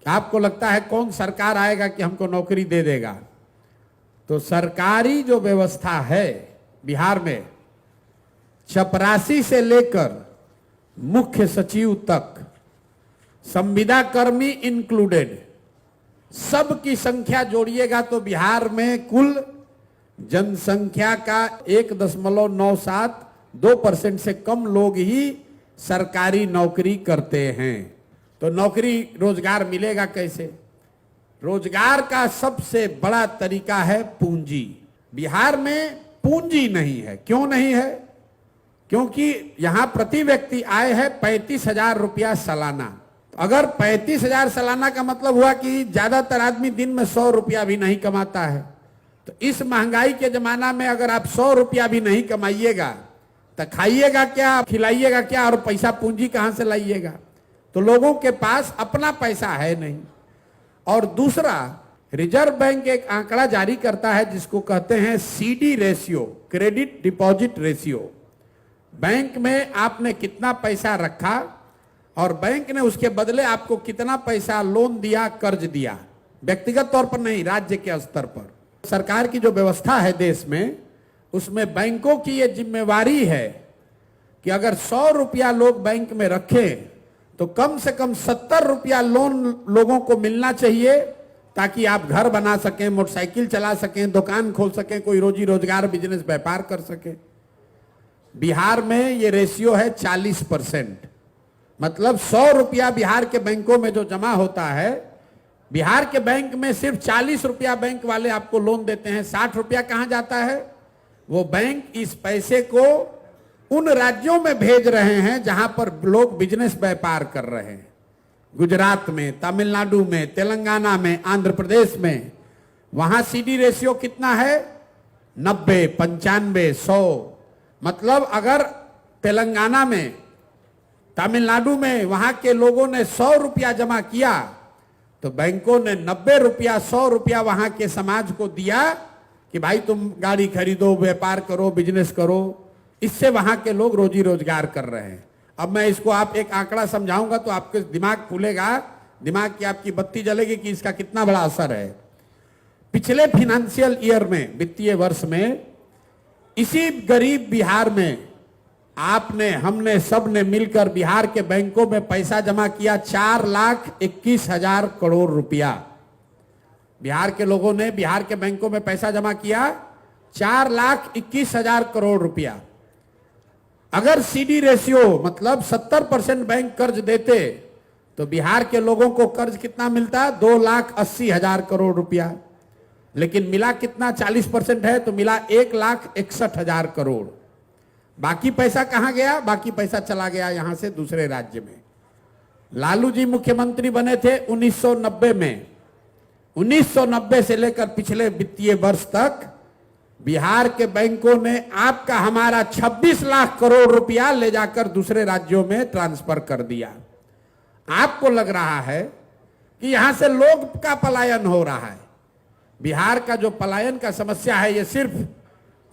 आपको लगता है कौन सरकार आएगा कि हमको नौकरी दे देगा? तो सरकारी जो व्यवस्था है बिहार में, चपरासी से लेकर मुख्य सचिव तक, संविदा कर्मी इंक्लूडेड, सबकी संख्या जोड़िएगा तो बिहार में कुल जनसंख्या का 1.97-2% से कम लोग ही सरकारी नौकरी करते हैं। तो नौकरी रोजगार मिलेगा कैसे? रोजगार का सबसे बड़ा तरीका है पूंजी। बिहार में पूंजी नहीं है। क्यों नहीं है? क्योंकि यहां प्रति व्यक्ति आय है 35,000 रुपया सालाना। अगर 35,000 सालाना का मतलब हुआ कि ज्यादातर आदमी दिन में 100 रुपया भी नहीं कमाता है। तो इस महंगाई के जमाना में अगर आप 100 रुपया भी नहीं कमाइएगा तो खाइएगा क्या, खिलाइएगा क्या, और पैसा पूंजी कहां से लाइएगा? तो लोगों के पास अपना पैसा है नहीं। और दूसरा, रिजर्व बैंक एक आंकड़ा जारी करता है जिसको कहते हैं CD ratio, credit deposit ratio. Bank में आपने कितना पैसा रखा और बैंक ने उसके बदले आपको कितना पैसा लोन दिया, कर्ज दिया, व्यक्तिगत तौर पर नहीं, राज्य के स्तर पर। सरकार की जो व्यवस्था है देश में, उसमें बैंकों की ये जिम्मेवारी है कि अगर 100 रुपया लोग बैंक में रखें तो कम से कम 70 रुपया लोन लोगों को मिलना चाहिए, ताकि आप घर बना सकें, मोटरसाइकिल चला सकें, दुकान खोल सकें, कोई रोजी रोजगार बिजनेस व्यापार कर सकें। बिहार में ये रेशियो है 40%। मतलब 100 रुपया बिहार के बैंकों में जो जमा होता है, बिहार के बैंक में सिर्फ 40 रुपया बैंक वाले आपको लोन देते हैं। 60 रुपया कहां जाता है? वो बैंक इस पैसे को उन राज्यों में भेज रहे हैं जहां पर लोग बिजनेस व्यापार कर रहे हैं। गुजरात में, तमिलनाडु में, तेलंगाना में, आंध्र प्रदेश में। वहां सीडी रेशियो कितना है? 90, 95, 100। मतलब अगर तेलंगाना में, तमिलनाडु में वहां के लोगों ने 100 रुपया जमा किया तो बैंकों ने 90 रुपया, 100 रुपया वहां के समाज को दिया कि भाई तुम गाड़ी खरीदो, व्यापार करो, बिजनेस करो। इससे वहां के लोग रोजी रोजगार कर रहे हैं। अब मैं इसको आप एक आंकड़ा समझाऊंगा तो आपके दिमाग खुलेगा, दिमाग की आपकी बत्ती जलेगी कि इसका कितना बड़ा असर है। पिछले फाइनेंशियल ईयर में, वित्तीय वर्ष में, इसी गरीब बिहार में आपने, हमने, सब ने मिलकर बिहार के बैंकों में पैसा जमा किया 4,21,000 करोड़ रुपया। बिहार के लोगों ने बिहार के बैंकों में पैसा जमा किया 4,21,000 करोड़ रुपया। अगर सीडी रेशियो मतलब 70% बैंक कर्ज देते तो बिहार के लोगों को कर्ज कितना मिलता? 2,80,000 करोड़ रुपया। लेकिन मिला कितना? 40% है तो मिला 1,61,000 करोड़। बाकी पैसा कहां गया? बाकी पैसा चला गया यहां से दूसरे राज्य में। लालू जी मुख्यमंत्री बने थे 1990 में। 1990 से लेकर पिछले वित्तीय वर्ष तक बिहार के बैंकों ने आपका, हमारा 26 लाख करोड़ रुपया ले जाकर दूसरे राज्यों में ट्रांसफर कर दिया। आपको लग रहा है कि यहां से लोग का पलायन हो रहा है। बिहार का जो पलायन का समस्या है, ये सिर्फ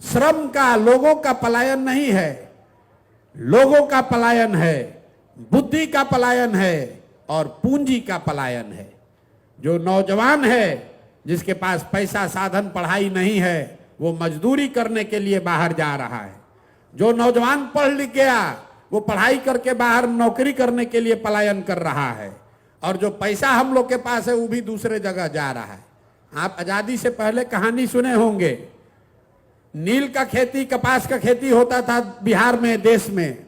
श्रम का, लोगों का पलायन नहीं है। लोगों का पलायन है, बुद्धि का पलायन है और पूंजी का पलायन है। जो नौजवान है जिसके पास पैसा, साधन, पढ़ाई नहीं है, वो मजदूरी करने के लिए बाहर जा रहा है। जो नौजवान पढ़ लिख गया वो पढ़ाई करके बाहर नौकरी करने के लिए पलायन कर रहा है। और जो पैसा हम लोग के पास है वो भी दूसरे जगह जा रहा है। आप आजादी से पहले कहानी सुने होंगे, नील का खेती, कपास का खेती होता था बिहार में, देश में,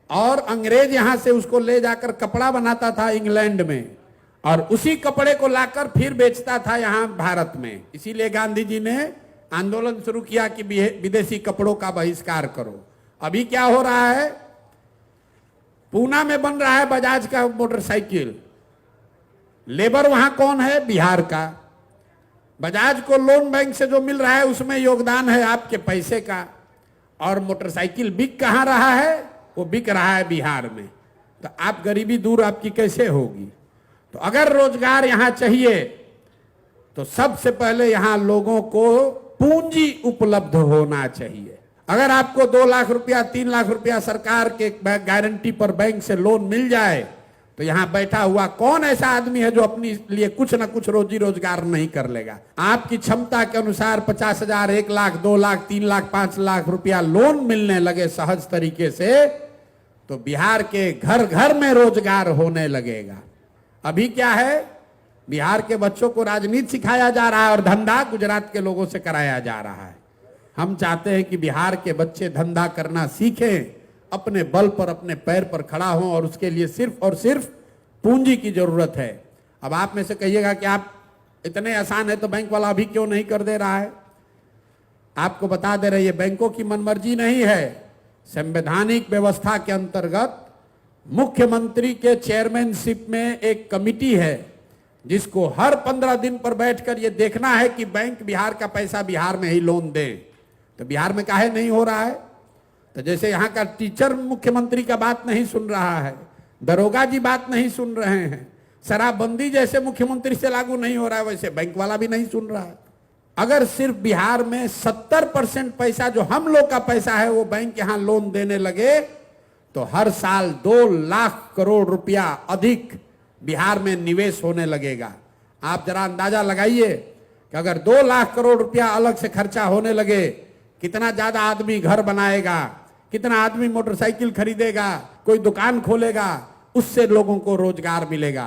और अंग्रेज यहां से उसको ले जाकर कपड़ा बनाता था इंग्लैंड में, और उसी कपड़े को लाकर फिर बेचता था यहां भारत में। इसीलिए गांधी जी ने आंदोलन शुरू किया कि विदेशी कपड़ों का बहिष्कार करो। अभी क्या हो रहा है? पूना में बन रहा है बजाज का मोटरसाइकिल। लेबर वहां कौन है? बिहार का। बजाज को लोन बैंक से जो मिल रहा है उसमें योगदान है आपके पैसे का। और मोटरसाइकिल बिक कहां रहा है? वो बिक रहा है बिहार में। तो आप गरीबी दूर आपकी कैसे होगी? तो अगर रोजगार यहां चाहिए तो सबसे पहले यहां लोगों को पूंजी उपलब्ध होना चाहिए। अगर आपको 2 लाख रुपया, 3 लाख रुपया सरकार के गारंटी पर बैंक से लोन मिल जाए तो यहां बैठा हुआ कौन ऐसा आदमी है जो अपने लिए कुछ ना कुछ रोजी रोजगार नहीं कर लेगा? आपकी क्षमता के अनुसार 50,000, 1 लाख, 2 लाख, 3 लाख, 5 लाख रुपया लोन मिलने लगे सहज तरीके से, तो बिहार के घर घर में रोजगार होने लगेगा। अभी क्या है, बिहार के बच्चों को राजनीति सिखाया जा रहा है और धंधा गुजरात के लोगों से कराया जा रहा है। हम चाहते हैं कि बिहार के बच्चे धंधा करना सीखें, अपने बल पर अपने पैर पर खड़ा हों, और उसके लिए सिर्फ और सिर्फ पूंजी की जरूरत है। अब आप में से कहिएगा कि आप इतने आसान है तो बैंक वाला अभी क्यों नहीं कर दे रहा है? आपको बता दे रहे, ये बैंकों की मनमर्जी नहीं है। संवैधानिक व्यवस्था के अंतर्गत मुख्यमंत्री के चेयरमैनशिप में एक कमिटी है जिसको हर 15 दिन पर बैठकर ये देखना है कि बैंक बिहार का पैसा बिहार में ही लोन दे। तो बिहार में काहे नहीं हो रहा है? तो जैसे यहाँ का टीचर मुख्यमंत्री का बात नहीं सुन रहा है, दरोगा जी बात नहीं सुन रहे हैं, शराबबंदी जैसे मुख्यमंत्री से लागू नहीं हो रहा है, वैसे बैंक वाला भी नहीं सुन रहा है। अगर सिर्फ बिहार में 70% पैसा जो हम लोग का पैसा है वो बैंक यहाँ लोन देने लगे तो हर साल 2 लाख करोड़ रुपया अधिक बिहार में निवेश होने लगेगा। आप जरा अंदाजा लगाइए कि अगर 2 लाख करोड़ रुपया अलग से खर्चा होने लगे, कितना ज्यादा आदमी घर बनाएगा, कितना आदमी मोटरसाइकिल खरीदेगा, कोई दुकान खोलेगा, उससे लोगों को रोजगार मिलेगा।